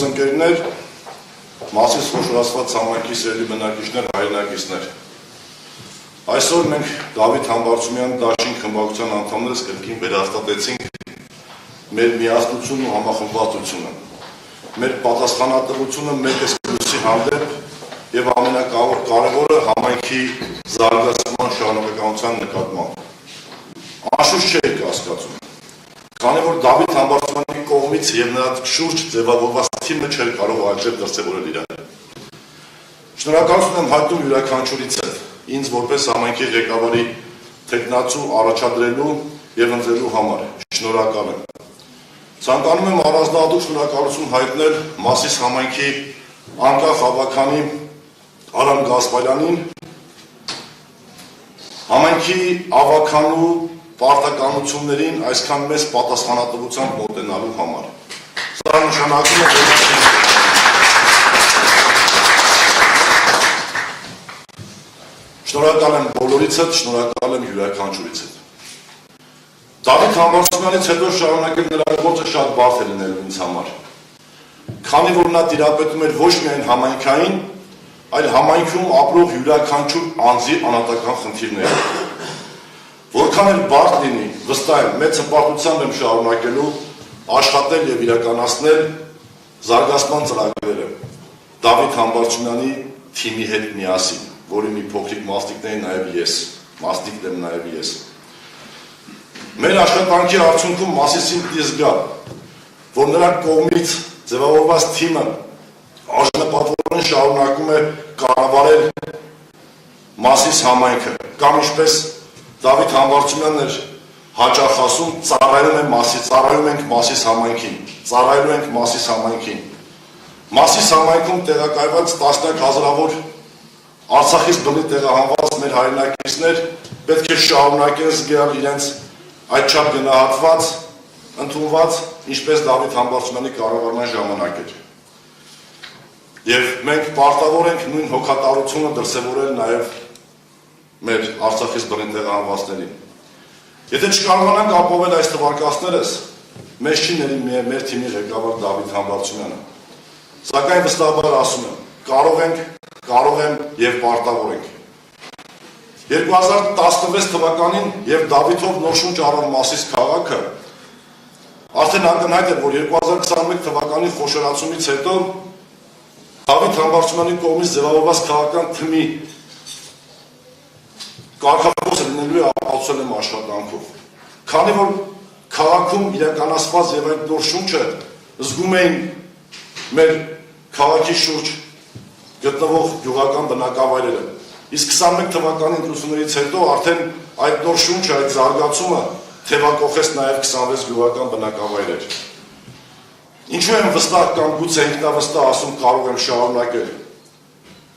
Գործընկերներ, Մասիս խոշորացված համայնքի սիրելի բնակիչներ, հայրենակիցներ։ Այսօր մենք Դավիթ Համբարձումյան դաշինք խմբակցության անդամներս կրկին վերահաստատեցինք մեր միասնությունն ու համախմբվածությունը, մեր պատասխանատվությունը մեկ էսկլուսի հանդեպ եւ ամենակարևորը համայնքի զարգացման շարունակականության նկատմամբ։ Անշուշտ չէի կասկածում, քանի որ Դավիթ Համբարձումյանի կողմից եւ նրա շուրջ ձևավորված թիմը չէր կարող այլժամ դրսևորել իրար։ Շնորհակալություն եմ հայտնում յուրաքանչյուրից ինձ որպես համայնքի ղեկավարի թեկնածու առաջադրելու եւ ընտրելու համար։ Շնորհակալ եմ։ Ցանկանում եմ առանձնահատուկ շնորհակալություն հայտնել Մասիս համայնքի անկախ ավականի Արամ Գասպարյանին, համայնքի ավականու պարտականություններին այսքան մեծ պատասխանատվությամբ մոտենալու համար։ Սա նշանակում է, շնորհակալ եմ բոլորից հետ, շնորհակալ եմ յուրաքանչյուրից հետ։ Դավիթ Համբարձումյանից հետո շարունակել նրա գործը շատ բարդ է լինելու ինձ համար, քանի որ նա տիրապետում էր ոչ միայն համայնքային, այլ համայնքում ապրող յուրաքանչյուր անձի անհատական խնդիրները։ Որքան էլ բարդ լինի, վստահ եմ, մեծ հպարտությամբ եմ շարունակելու աշխատել եւ իրականացնել զարգացման ծրագրերը Դավիթ Համբարձումյանի թիմի հետ միասին, որի մի փոքրիկ մասնիկն եմ նաեւ ես։ Մեր աշխատանքի արդյունքում Մասիսին պիտի զգա, որ նրա կողմից ձևավորված թիմը արժանապատվորեն շարունակում է կառավարել Մասիս համայնքը, կամ ինչպես Դավիթ Համբարձումյանն էր հաճախ ասում, ծառայում ենք Մասիս համայնքին։ Մասիս համայնքում տեղակայված տասնյակ հազարավոր Արցախից բնի տեղահանված մեր հայրենակիցներ պետք է շարունակեն զգալ իրենց այդչափ գնահատված, ընդունված, ինչպես Դավիթ Համբարձումյանի կառավարման ժամանակ էր։ Եվ մենք պարտավոր ենք նույն հոգատարությունը դրսևորել նաև մեր Արցախից բռին տեղահանվածներին։ Եթե չկարողանանք ապահովել այս թվարկածներս, մեզ չի ների մեր թիմի ղեկավար Դավիթ Համբարձումյանը։ Սակայն վստահաբար ասում եմ, կարող եմ եւ պարտավոր ենք։ 2016 թվականին եւ Դավիթով նոր շունչ առավ Մասիս քաղաքը, արդեն ակնհայտ էր, որ 2021 թվականի խոշորացումից հետո Դավիթ Համբարձումյանի կողմից ձևավորված քաղաքական թմի կարգախոսը լինելու է ապացուցել եմ աշխատանքով։ Քանի որ քաղաքում իրականացված եւ այդ նոր շունչը զգում էին մեր քաղաքի շուրջ գտնվող գյուղական բնակավայրերը։ Իսկ 21 թվականի ընտրություններից հետո արդեն այդ նոր շունչը, այդ զարգացումը թևակողեց նաեւ 26 գյուղական բնակավայրեր։ Ինչու եմ վստահ կամ գուցե ինքնավստահ ասում կարող եմ շարունակել։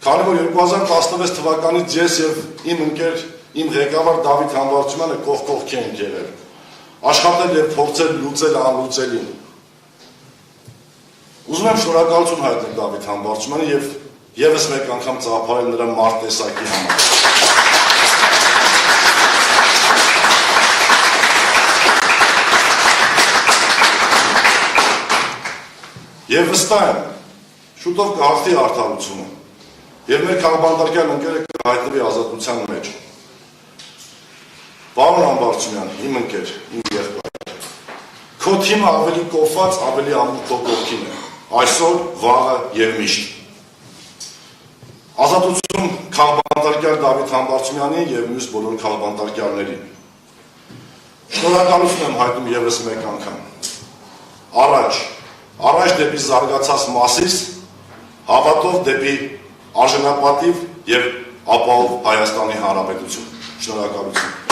Քանի որ 2016 թվականից ես եւ իմ ընկեր, իմ ղեկավար Դավիթ Համբարձումյանը կողքի ենք եղել, աշխատել եւ փորձել լուծել անլուծելին։ Ուզում եմ շնորհակալություն հայտնել Դավիթ Համբարձումյանը եւ եւս մեկ անգամ ծափարել նրա մարդ տեսակի համար։ Եվ վստահ եմ, շուտով կհաղթի արդարությունը եւ մեր քաղաքապետարան ընկերը կհայտնվի ազատության մեջ։ Պարոն Համբարձումյան, իմ ընկեր, իմ եղբայր, քո թիմը ավելի կոփված, ավելի ամուր քո կողքին է, այսօր, վաղը եւ միշտ։ Ազատություն քաղաքապետարան Դավիթ Համբարձումյանին եւ մյուս բոլոր քաղաքապետարաններին։ Շնորհակալություն եմ հայտնում եւս մեկ անգամ։ Առաջ դեպի զարգացած Մասիս, հավատով դեպի արժանապատիվ եւ ապահով Հայաստանի Հանրապետություն։ Շնորհակալություն։